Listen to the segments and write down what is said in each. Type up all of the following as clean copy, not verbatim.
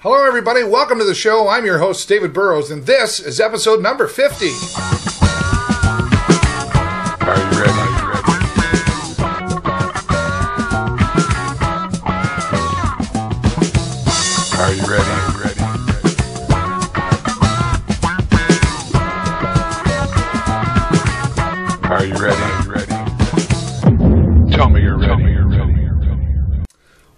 Hello, everybody. Welcome to the show. I'm your host, David Burrows, and this is episode number 50. Are you ready? Are you ready? Are you ready? Tell me you're ready.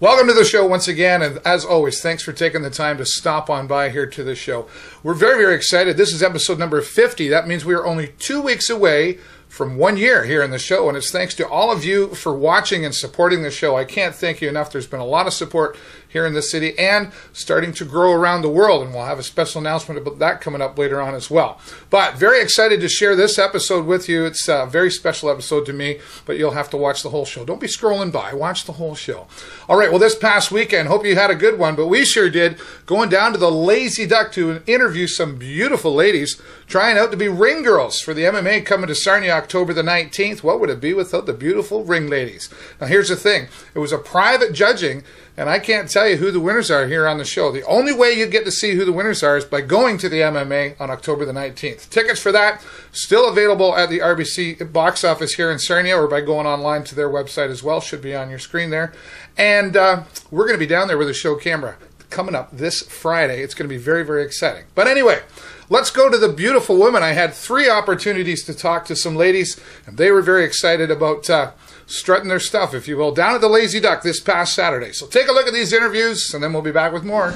Welcome to the show once again, and as always, thanks for taking the time to stop on by here to the show. We're very, very excited. This is episode number 50. That means we are only 2 weeks away from 1 year here in the show, and it's thanks to all of you for watching and supporting the show. I can't thank you enough. There's been a lot of support here in the city and starting to grow around the world, and we'll have a special announcement about that coming up later on as well. But very excited to share this episode with you. It's a very special episode to me, but you'll have to watch the whole show. Don't be scrolling by. Watch the whole show. All right, well, this past weekend, hope you had a good one, but we sure did, going down to the Lazy Duck to interview some beautiful ladies trying out to be ring girls for the MMA coming to Sarnia October the 19th. What would it be without the beautiful ring ladies? Now, here's the thing. It was a private judging, and I can't tell you who the winners are here on the show. The only way you get to see who the winners are is by going to the MMA on October the 19th. Tickets for that still available at the RBC box office here in Sarnia, or by going online to their website as well. Should be on your screen there. And we're going to be down there with a show camera coming up this Friday. It's going to be very, very exciting. But anyway, let's go to the beautiful women. I had 3 opportunities to talk to some ladies, and they were very excited about strutting their stuff, if you will, down at the Lazy Duck this past Saturday. So take a look at these interviews, and then we'll be back with more.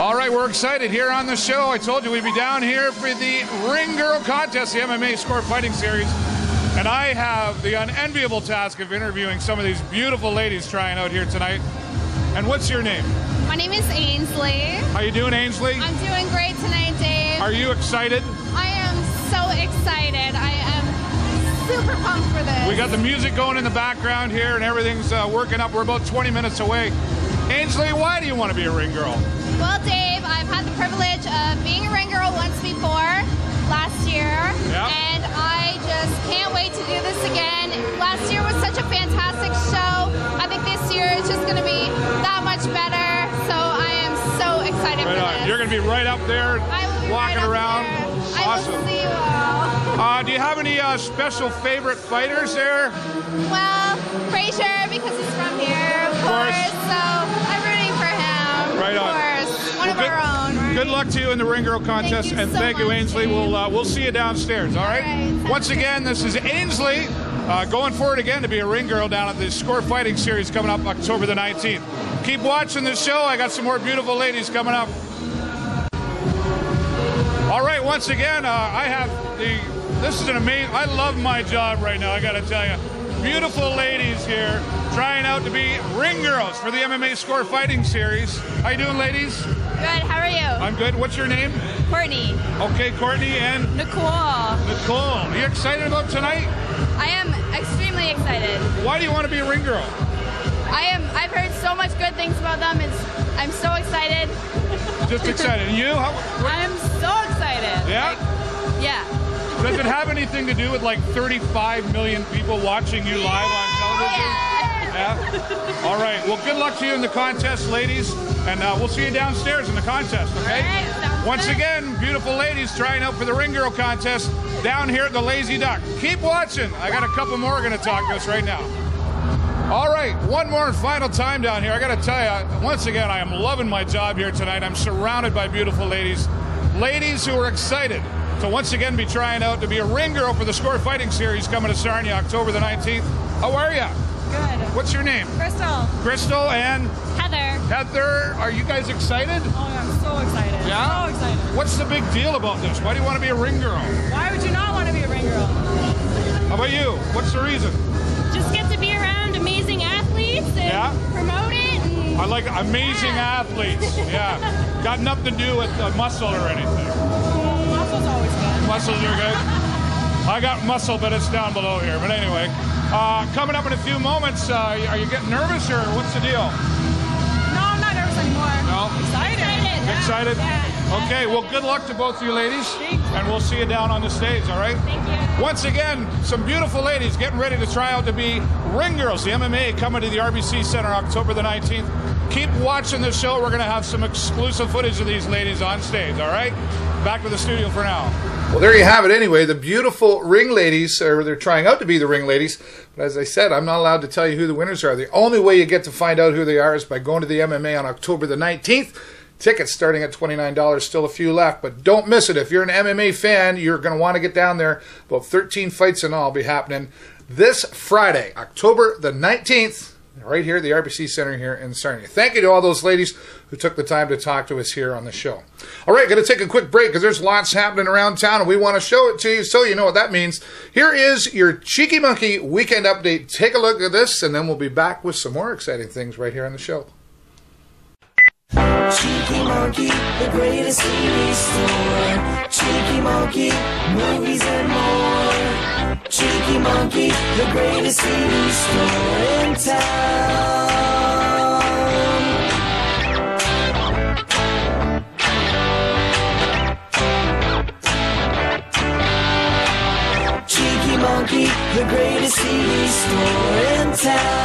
All right, we're excited here on the show. I told you we'd be down here for the Ring Girl contest, the MMA Score Fighting Series. And I have the unenviable task of interviewing some of these beautiful ladies trying out here tonight. And what's your name? My name is Ainsley. How you doing, Ainsley? I'm doing great tonight, Dave. Are you excited? I am so excited. I am super pumped for this. We got the music going in the background here, and everything's working up. We're about 20 minutes away. Ainsley, why do you want to be a ring girl? Well, Dave, I've had the privilege of being a ring girl once before, last year. Yep. And I just can't wait to do this again. Last year was such a fantastic show. I think this year is just going to be that much better. So I am so excited for this. You're going to be right up there, walking around. There. Awesome. I will see you all. Do you have any special favorite fighters there? Well, Frazier, because he's from here, of course. So I'm rooting for him. Right on. Of course. One of our own. Right? Good luck to you in the Ring Girl contest, Thank you and so thank you, much, Ainsley. Dave. We'll see you downstairs, all right? Once again, this is Ainsley going forward again to be a ring girl down at the Score Fighting Series coming up October the 19th. Keep watching the show. I got some more beautiful ladies coming up. All right, once again, I have this is an amazing, I love my job right now, I got to tell you. Beautiful ladies here trying out to be ring girls for the MMA Score Fighting Series. How you doing, ladies? Good, how are you? I'm good. What's your name? Courtney. Okay, Courtney and Nicole. Nicole. Are you excited about tonight? I am extremely excited. Why do you want to be a ring girl? I've heard so much good things about them. I'm so excited. Just excited. And you? I'm so excited. Yeah? Yeah. Does it have anything to do with like 35 million people watching you live on television? Yeah? All right. Well, good luck to you in the contest, ladies. And we'll see you downstairs in the contest, okay? Right, once again, beautiful ladies trying out for the Ring Girl contest down here at the Lazy Duck. Keep watching. I got a couple more going to talk to us right now. All right, one more and final time down here. I got to tell you, once again, I am loving my job here tonight. I'm surrounded by beautiful ladies. Ladies who are excited to once again be trying out to be a ring girl for the Score Fighting Series coming to Sarnia October the 19th. How are you? Good. What's your name? Crystal. Crystal and? Heather. Heather, are you guys excited? Oh, I'm so excited. Yeah? So excited. What's the big deal about this? Why do you want to be a ring girl? Why would you not want to be a ring girl? How about you? What's the reason? Just get to be around amazing athletes and promote it. And I like amazing athletes. Yeah. Got nothing to do with muscle or anything. Muscle's always good. Muscles are good. I got muscle, but it's down below here. But anyway, coming up in a few moments, are you getting nervous or what's the deal? No, I'm not nervous anymore. No? Excited. Excited? Yeah. Okay, well, good luck to both of you ladies. And we'll see you down on the stage, all right? Thank you. Once again, some beautiful ladies getting ready to try out to be ring girls. The MMA coming to the RBC Center October the 19th. keep watching the show. We're going to have some exclusive footage of these ladies on stage, all right? Back to the studio for now. Well, there you have it anyway. The beautiful ring ladies, or they're trying out to be the ring ladies. But as I said, I'm not allowed to tell you who the winners are. The only way you get to find out who they are is by going to the MMA on October the 19th. Tickets starting at $29, still a few left, but don't miss it. If you're an MMA fan, you're going to want to get down there. About 13 fights in all will be happening this Friday, October the 19th, right here at the RBC Center here in Sarnia. Thank you to all those ladies who took the time to talk to us here on the show. All right, going to take a quick break because there's lots happening around town, and we want to show it to you so you know what that means. Here is your Cheeky Monkey Weekend Update. Take a look at this, and then we'll be back with some more exciting things right here on the show. Cheeky Monkey, the greatest TV store. Cheeky Monkey, movies and more. Cheeky Monkey, the greatest TV store in town. Cheeky Monkey, the greatest TV store in town.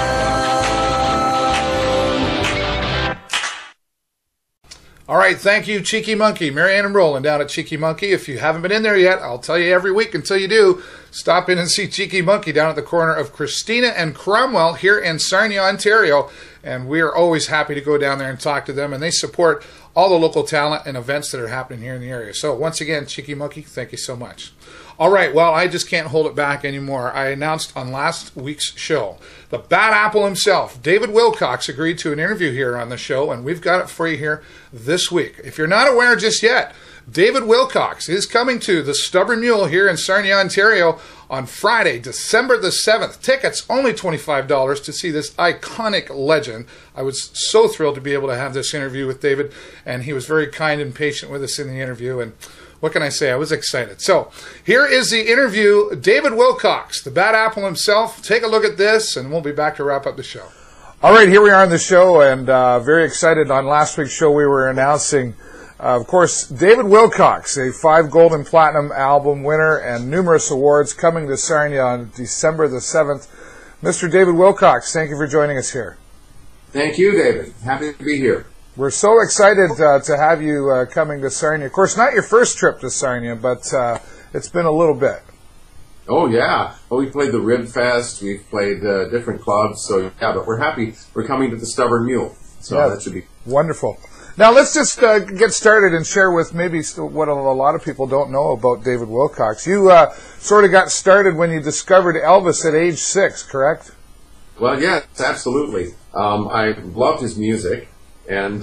All right, thank you, Cheeky Monkey. Marianne and Roland down at Cheeky Monkey. If you haven't been in there yet, I'll tell you every week until you do. Stop in and see Cheeky Monkey down at the corner of Christina and Cromwell here in Sarnia, Ontario. And we are always happy to go down there and talk to them. And they support all the local talent and events that are happening here in the area. So once again, Cheeky Monkey, thank you so much. All right, well, I just can't hold it back anymore. I announced on last week's show, the Bad Apple himself, David Wilcox, agreed to an interview here on the show, and we've got it for you here this week. If you're not aware just yet, David Wilcox is coming to the Stubborn Mule here in Sarnia, Ontario on Friday, December the 7th. Tickets only $25 to see this iconic legend. I was so thrilled to be able to have this interview with David, and he was very kind and patient with us in the interview, and what can I say? I was excited. So here is the interview. David Wilcox, the Bad Apple himself. Take a look at this, and we'll be back to wrap up the show. All right, here we are on the show, and very excited. On last week's show, we were announcing, of course, David Wilcox, a 5 Gold and Platinum album winner and numerous awards, coming to Sarnia on December the 7th. Mr. David Wilcox, thank you for joining us here. Thank you, David. Happy to be here. We're so excited to have you coming to Sarnia. Of course, not your first trip to Sarnia, but it's been a little bit. Oh, yeah. Well, we played the Rib Fest. We've played different clubs. So, yeah, but we're happy. We're coming to the Stubborn Mule. So yeah, that should be wonderful. Now, let's just get started and share with maybe what a lot of people don't know about David Wilcox. You sort of got started when you discovered Elvis at age 6, correct? Well, yes, absolutely. I loved his music. And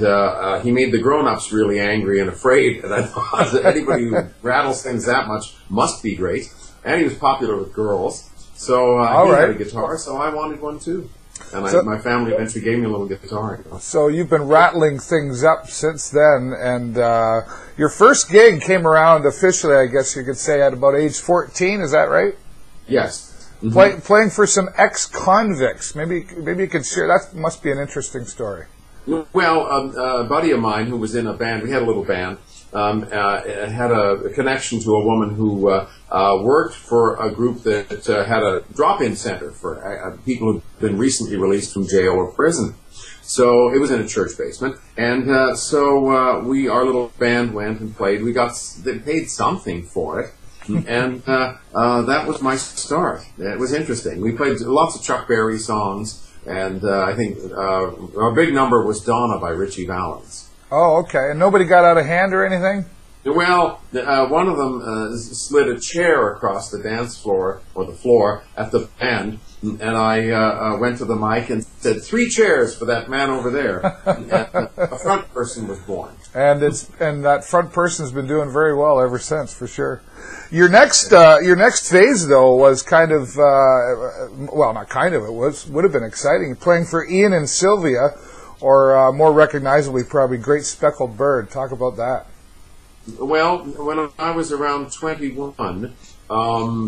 he made the grown-ups really angry and afraid. And I thought that anybody who rattles things that much must be great. And he was popular with girls. So he had a guitar, so I wanted one too. And my family eventually gave me a little guitar. You know. So you've been rattling things up since then. And your first gig came around officially, I guess you could say, at about age 14. Is that right? Yes. Mm-hmm. Playing for some ex-convicts. Maybe you could share. That must be an interesting story. Well, a buddy of mine who was in a band, we had a little band, had a connection to a woman who worked for a group that had a drop-in center for people who've been recently released from jail or prison. So it was in a church basement, and so our little band went and played. They paid something for it, and that was my start. It was interesting. We played lots of Chuck Berry songs. And I think our big number was Donna by Richie Valens. Oh, okay. And nobody got out of hand or anything? Well, one of them slid a chair across the dance floor, or the floor, at the band. And I went to the mic and said, 3 chairs for that man over there. And a front person was born. And that front person's been doing very well ever since, for sure. Your next phase, though, was kind of, well, not kind of, would have been exciting. Playing for Ian and Sylvia, or more recognizably, probably Great Speckled Bird. Talk about that. Well, when I was around 21,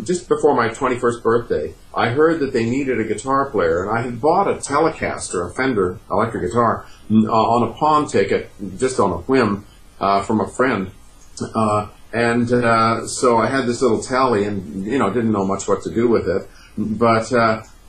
just before my 21st birthday, I heard that they needed a guitar player, and I had bought a Telecaster, a Fender electric guitar, on a pawn ticket, just on a whim, from a friend. So I had this little Tele and, didn't know much what to do with it. But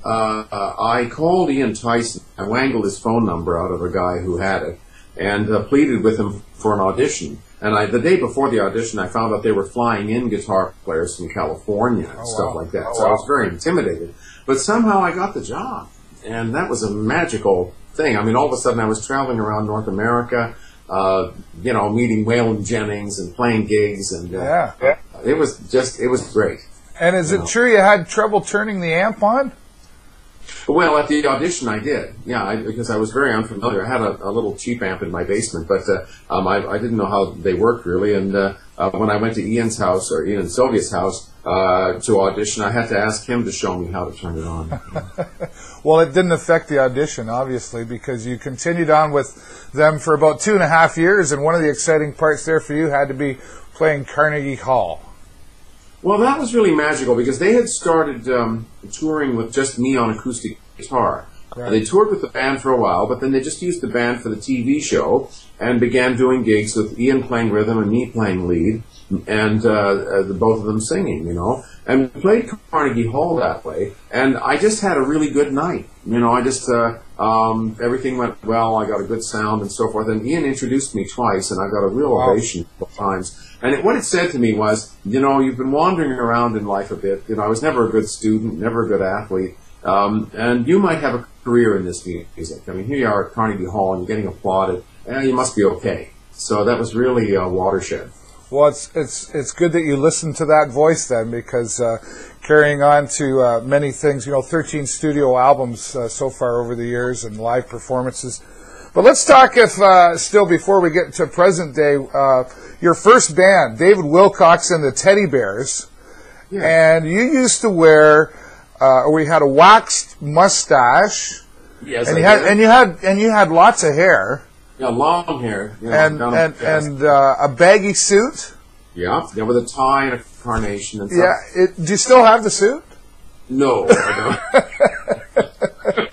I called Ian Tyson. I wangled his phone number out of a guy who had it, and pleaded with him for an audition. And the day before the audition, I found out they were flying in guitar players from California and stuff like that. So I was very intimidated. But somehow I got the job. And that was a magical thing. I mean, all of a sudden I was traveling around North America, meeting Waylon Jennings and playing gigs. And it was great. And is it true you had trouble turning the amp on? Well, at the audition I did, because I was very unfamiliar. I had a little cheap amp in my basement, but I didn't know how they worked really. And when I went to Ian and Sylvia's house to audition, I had to ask him to show me how to turn it on. Well, it didn't affect the audition, obviously, because you continued on with them for about 2.5 years, and one of the exciting parts there for you had to be playing Carnegie Hall. Well, that was really magical because they had started touring with just me on acoustic guitar. Right. They toured with the band for a while, but then they just used the band for the TV show and began doing gigs with Ian playing rhythm and me playing lead, and both of them singing, And we played Carnegie Hall that way, and I just had a really good night. I just, everything went well, I got a good sound and so forth, and Ian introduced me twice, and I got a real ovation both times. And what it said to me was, you've been wandering around in life a bit. I was never a good student, never a good athlete, and you might have a career in this music. I mean, here you are at Carnegie Hall, and you're getting applauded, and you must be okay. So that was really a watershed. Well, it's good that you listened to that voice then, because carrying on to many things, 13 studio albums so far over the years and live performances. But let's talk still before we get to present day, your first band, David Wilcox and the Teddy Bears. Yeah. And you used to wear, we had a waxed mustache. Yes, and you had lots of hair. Yeah, long hair. And a baggy suit. Yeah, with a tie and a carnation and stuff. Yeah, do you still have the suit? No, I don't.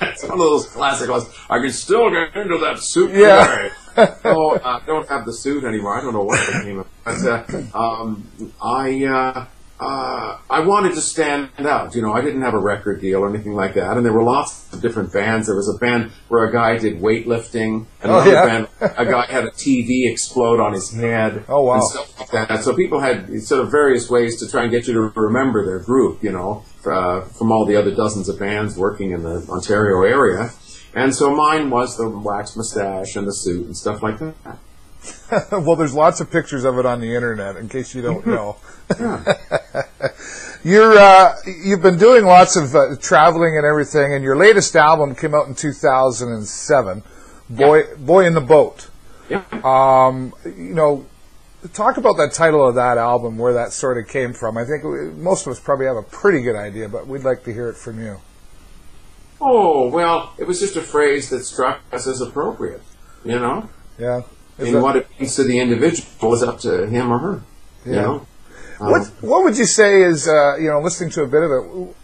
It's one of those classic ones. I can still get into that suit today. So I don't have the suit anymore. I don't know what became of it. But I wanted to stand out. I didn't have a record deal or anything like that. And there were lots of different bands. There was a band where a guy did weightlifting. Another band, a guy had a TV explode on his head. Oh, wow. And stuff like that. So people had sort of various ways to try and get you to remember their group, from all the other dozens of bands working in the Ontario area. And so mine was the wax mustache and the suit and stuff like that. Well, there's lots of pictures of it on the internet, in case you don't know. You've been doing lots of traveling and everything, and your latest album came out in 2007, Boy in the Boat. Yeah. Talk about that title of that album, where that sort of came from. I think most of us probably have a pretty good idea, but we'd like to hear it from you. Oh, well, it was just a phrase that struck us as appropriate, Yeah. What it means to the individual is up to him or her, What would you say is, listening to a bit of it,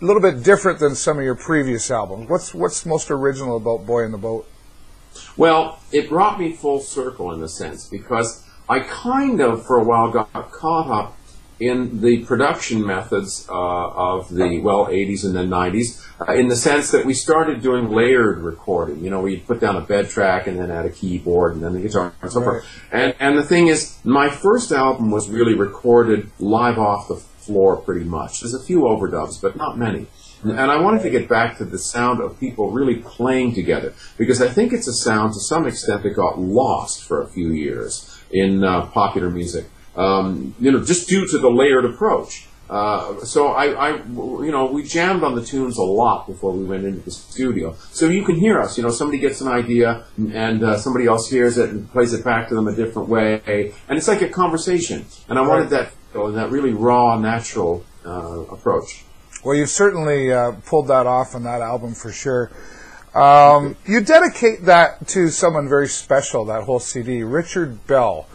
a little bit different than some of your previous albums? What's most original about Boy in the Boat? Well, it brought me full circle in a sense, because I kind of, for a while, got caught up in the production methods of the, 80s and then 90s, in the sense that we started doing layered recording. We'd put down a bed track and then add a keyboard and then the guitar and so forth. And the thing is, my first album was really recorded live off the floor pretty much. There's a few overdubs, but not many. And I wanted to get back to the sound of people really playing together, because I think it's a sound to some extent that got lost for a few years in popular music. Just due to the layered approach. So we jammed on the tunes a lot before we went into the studio. So you can hear us, somebody gets an idea and somebody else hears it and plays it back to them a different way. And it's like a conversation. And I wanted that really raw, natural approach. Well, you've certainly pulled that off on that album for sure. You dedicate that to someone very special, that whole CD, Richard Bell.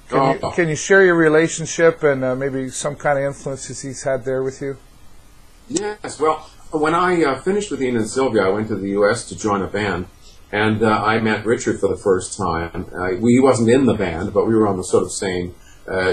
Can you share your relationship and maybe some kind of influences he's had there with you? Yes. Well, when I finished with Ian and Sylvia, I went to the U.S. to join a band, and I met Richard for the first time. He wasn't in the band, but we were on the sort of same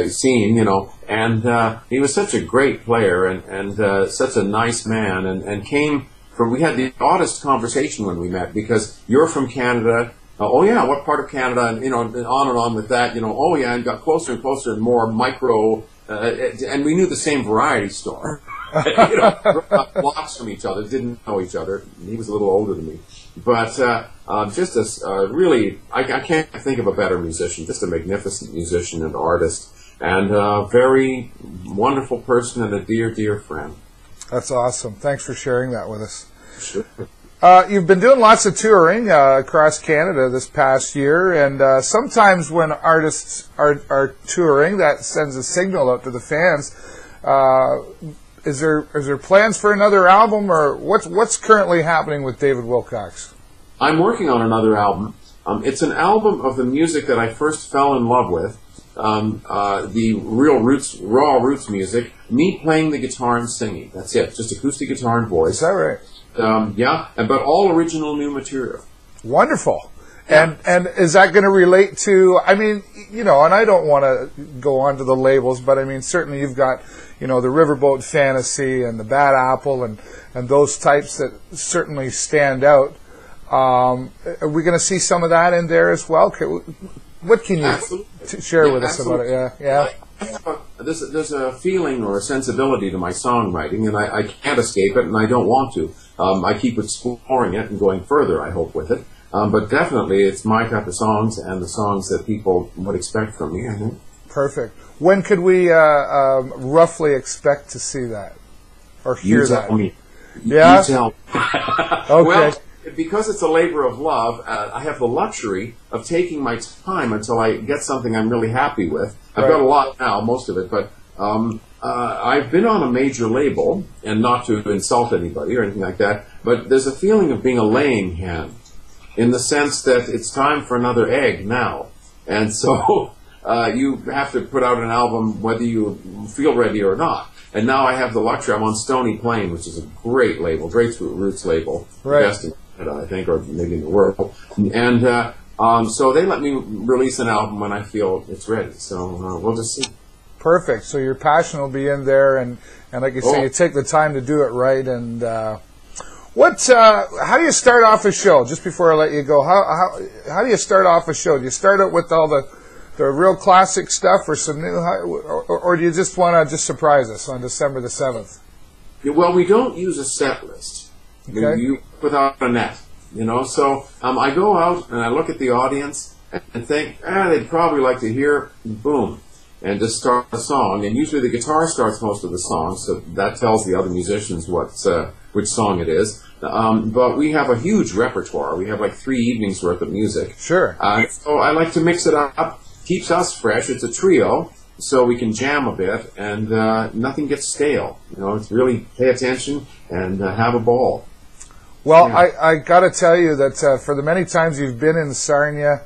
scene, you know. And he was such a great player and such a nice man, and came from. We had the oddest conversation when we met, because you're from Canada. Oh yeah, what part of Canada? And you know, and on with that. You know, oh yeah, and got closer and closer and more micro. And we knew the same variety store. You know, blocks from each other, didn't know each other. He was a little older than me, but just a really, I can't think of a better musician. Just a magnificent musician and artist, and a very wonderful person and a dear, dear friend. That's awesome. Thanks for sharing that with us. Sure. You've been doing lots of touring across Canada this past year, and sometimes when artists are touring, that sends a signal out to the fans. Is there plans for another album, or what's currently happening with David Wilcox? I'm working on another album. It's an album of the music that I first fell in love with, the raw roots music, me playing the guitar and singing. That's it, just acoustic guitar and voice. Is that right? Yeah, but all original new material. Wonderful. And is that going to relate to, I mean, you know, and I don't want to go on to the labels, but I mean, certainly you've got, you know, the Riverboat Fantasy and the Bad Apple and those types that certainly stand out. Are we going to see some of that in there as well? What can you share with us about it? Yeah. There's a feeling or a sensibility to my songwriting, and I can't escape it, and I don't want to. I keep exploring it and going further, I hope, with it. But definitely, it's my type of songs and the songs that people would expect from me, I think. Perfect. When could we roughly expect to see that or hear that? Me. Yeah? You tell me. Okay. Well, because it's a labor of love, I have the luxury of taking my time until I get something I'm really happy with. I've got a lot now, most of it, but I've been on a major label, and not to insult anybody or anything like that, but there's a feeling of being a laying hen, in the sense that it's time for another egg now. And so you have to put out an album whether you feel ready or not. And now I have the luxury. I'm on Stony Plain, which is a great label, great roots label, right. The best in Canada, I think, or maybe in the world. And so they let me release an album when I feel it's ready. So we'll just see. Perfect. So your passion will be in there, and like you say, you take the time to do it right. And how do you start off a show? Just before I let you go, how do you start off a show? Do you start out with all the real classic stuff, or some new, or do you just want to just surprise us on December the 7th? Yeah, well, we don't use a set list. Okay. You put out a net, you know. So I go out and I look at the audience and think, they'd probably like to hear boom, and just start a song. And usually the guitar starts most of the song, so that tells the other musicians which song it is. But we have a huge repertoire. We have like 3 evenings worth of music. Sure. So I like to mix it up. Keeps us fresh. It's a trio, so we can jam a bit, and nothing gets stale. You know, it's really pay attention and have a ball. Well, yeah. I got to tell you that for the many times you've been in Sarnia,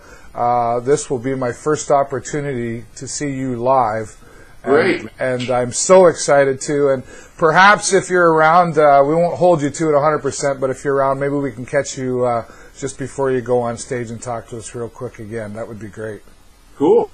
this will be my first opportunity to see you live. Great. And I'm so excited to. And perhaps if you're around, we won't hold you to it 100%, but if you're around, maybe we can catch you just before you go on stage and talk to us real quick again. That would be great. Cool.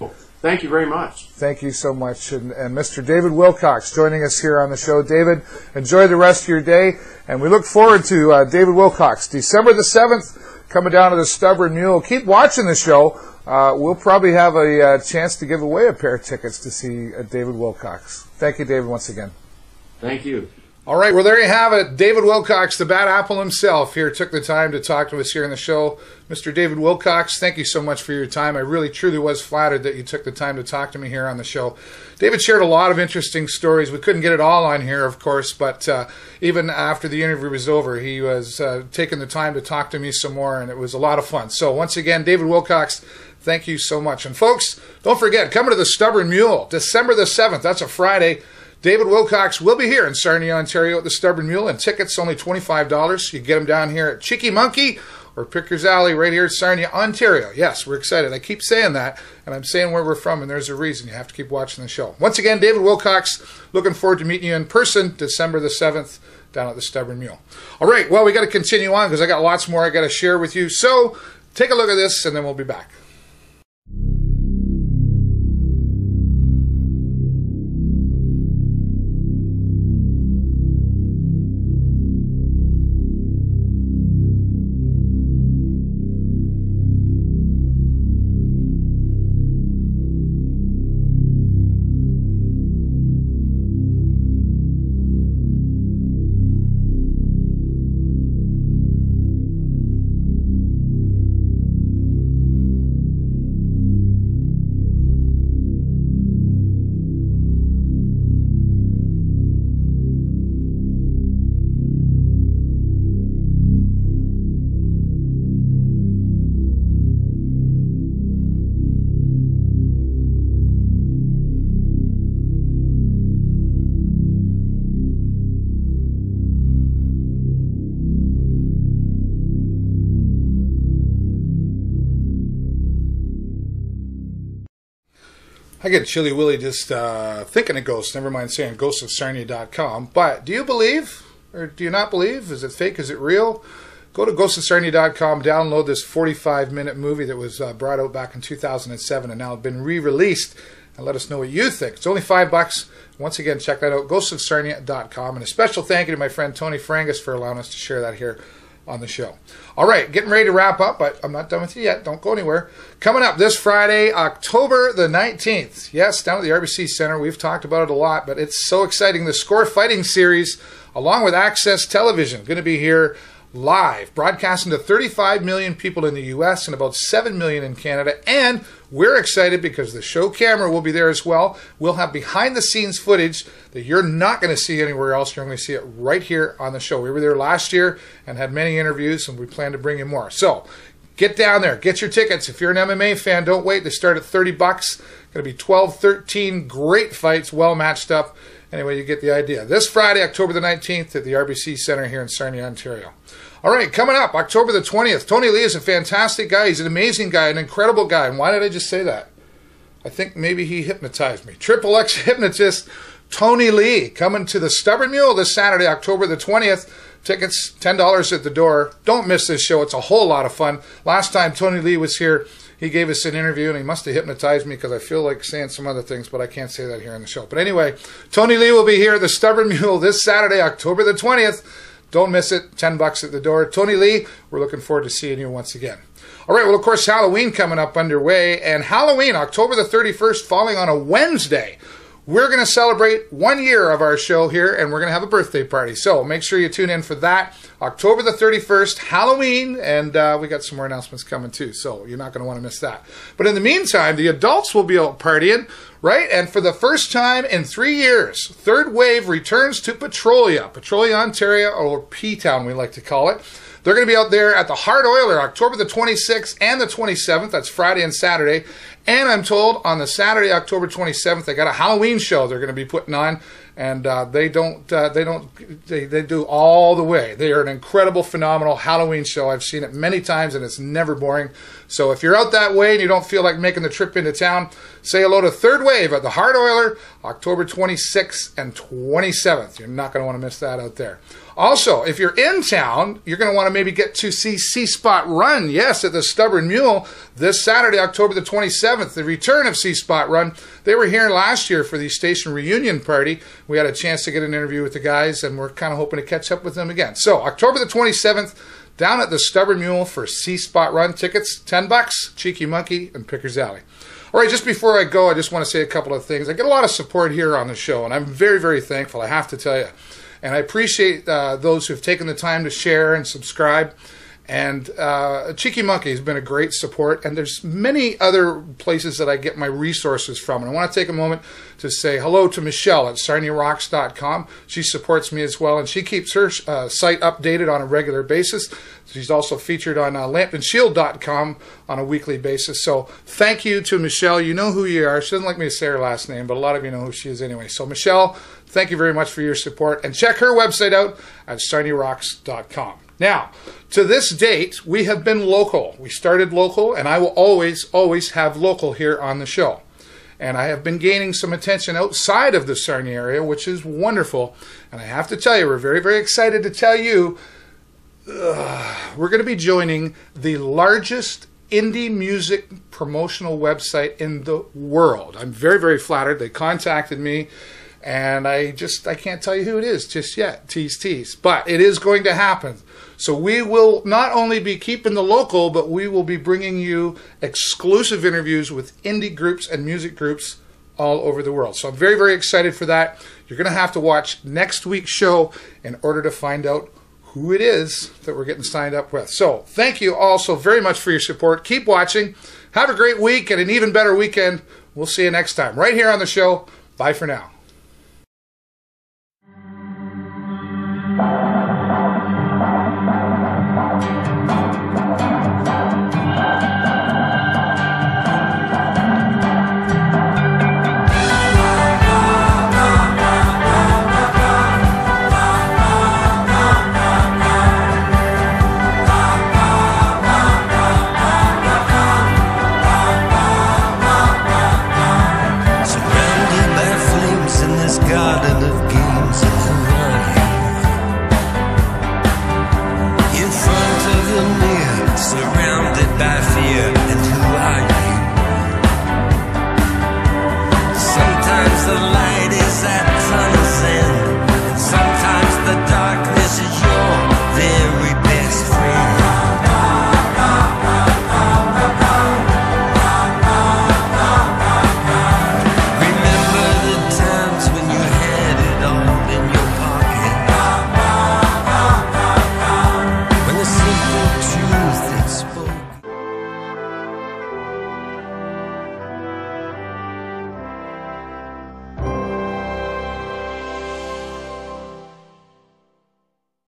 Thank you very much. Thank you so much. And Mr. David Wilcox joining us here on the show. David, enjoy the rest of your day. And we look forward to David Wilcox, December the 7th, coming down to the Stubborn Mule. Keep watching the show. We'll probably have a chance to give away a pair of tickets to see David Wilcox. Thank you, David, once again. Thank you. All right, well, there you have it. David Wilcox, the Bad Apple himself, here took the time to talk to us here in the show. Mr. David Wilcox, thank you so much for your time. I really, truly was flattered that you took the time to talk to me here on the show. David shared a lot of interesting stories. We couldn't get it all on here, of course, but even after the interview was over, he was taking the time to talk to me some more, and it was a lot of fun. So once again, David Wilcox, thank you so much. And folks, don't forget, coming to the Stubborn Mule, December the 7th, that's a Friday. David Wilcox will be here in Sarnia, Ontario at the Stubborn Mule, and tickets only $25. You can get them down here at Cheeky Monkey or Pickers Alley right here in Sarnia, Ontario. Yes, we're excited. I keep saying that, and I'm saying where we're from, and there's a reason. You have to keep watching the show. Once again, David Wilcox, looking forward to meeting you in person December the 7th down at the Stubborn Mule. All right, well, we got to continue on because I got lots more I got to share with you. So take a look at this, and then we'll be back. I get chilly willy just thinking of ghosts, never mind saying ghostsofsarnia.com. But do you believe or do you not believe? Is it fake? Is it real? Go to ghostsofsarnia.com, download this 45-minute movie that was brought out back in 2007 and now been re-released, and let us know what you think. It's only $5. Once again, check that out, ghostsofsarnia.com. And a special thank you to my friend Tony Frangus for allowing us to share that here on the show. All right, getting ready to wrap up, but I'm not done with you yet. Don't go anywhere. Coming up this Friday, October the 19th. Yes, down at the RBC Center. We've talked about it a lot, but it's so exciting. The Score Fighting Series, along with Access Television, going to be here live, broadcasting to 35 million people in the U.S. and about 7 million in Canada. And we're excited because the show camera will be there as well. We'll have behind-the-scenes footage that you're not going to see anywhere else. You're going to see it right here on the show. We were there last year and had many interviews, and we plan to bring you more. So get down there. Get your tickets. If you're an MMA fan, don't wait. They start at $30. Going to be 12, 13 great fights, well matched up. Anyway, you get the idea. This Friday, October the 19th at the RBC Center here in Sarnia, Ontario. All right, coming up, October the 20th. Tony Lee is a fantastic guy. He's an amazing guy, an incredible guy. And why did I just say that? I think maybe he hypnotized me. Triple X hypnotist Tony Lee coming to the Stubborn Mule this Saturday, October the 20th. Tickets, $10 at the door. Don't miss this show. It's a whole lot of fun. Last time Tony Lee was here, he gave us an interview, and he must have hypnotized me because I feel like saying some other things, but I can't say that here on the show. But anyway, Tony Lee will be here at the Stubborn Mule this Saturday, October the 20th. Don't miss it. $10 at the door. Tony Lee, we're looking forward to seeing you once again. All right, well, of course, Halloween coming up underway, and Halloween, October the 31st, falling on a Wednesday. We're going to celebrate 1 year of our show here, and we're going to have a birthday party. So make sure you tune in for that. October the 31st, Halloween, and we got some more announcements coming too, so you're not going to want to miss that. But in the meantime, the adults will be out partying, right? And for the first time in 3 years, Third Wave returns to Petrolia, Ontario, or P-Town we like to call it. They're going to be out there at the Hard Oiler, October the 26th and the 27th. That's Friday and Saturday. And I'm told on the Saturday, October 27th, they got a Halloween show they're going to be putting on, and they do all the way. They are an incredible, phenomenal Halloween show. I've seen it many times, and it's never boring. So if you're out that way and you don't feel like making the trip into town, say hello to Third Wave at the Hard Oiler, October 26th and 27th. You're not going to want to miss that out there. Also, if you're in town, you're going to want to maybe get to see C-Spot Run, yes, at the Stubborn Mule this Saturday, October the 27th, the return of C-Spot Run. They were here last year for the station reunion party. We had a chance to get an interview with the guys, and we're kind of hoping to catch up with them again. So, October the 27th, down at the Stubborn Mule for C-Spot Run. Tickets, $10, Cheeky Monkey, and Pickers Alley. All right, just before I go, I just want to say a couple of things. I get a lot of support here on the show, and I'm very, very thankful, I have to tell you. And I appreciate those who've taken the time to share and subscribe. And Cheeky Monkey has been a great support. And there's many other places that I get my resources from. And I want to take a moment to say hello to Michelle at SarniaRocks.com. She supports me as well. And she keeps her site updated on a regular basis. She's also featured on LampandShield.com on a weekly basis. So thank you to Michelle. You know who you are. She doesn't like me to say her last name, but a lot of you know who she is anyway. So Michelle, thank you very much for your support. And check her website out at SarniaRocks.com. Now, to this date, we have been local. We started local, and I will always, always have local here on the show. And I have been gaining some attention outside of the Sarnia area, which is wonderful. And I have to tell you, we're very, very excited to tell you, we're going to be joining the largest indie music promotional website in the world. I'm very, very flattered. They contacted me. And I can't tell you who it is just yet. Tease, tease. But it is going to happen. So we will not only be keeping the local, but we will be bringing you exclusive interviews with indie groups and music groups all over the world. So I'm very, very excited for that. You're going to have to watch next week's show in order to find out who it is that we're getting signed up with. So thank you all so very much for your support. Keep watching. Have a great week and an even better weekend. We'll see you next time right here on the show. Bye for now.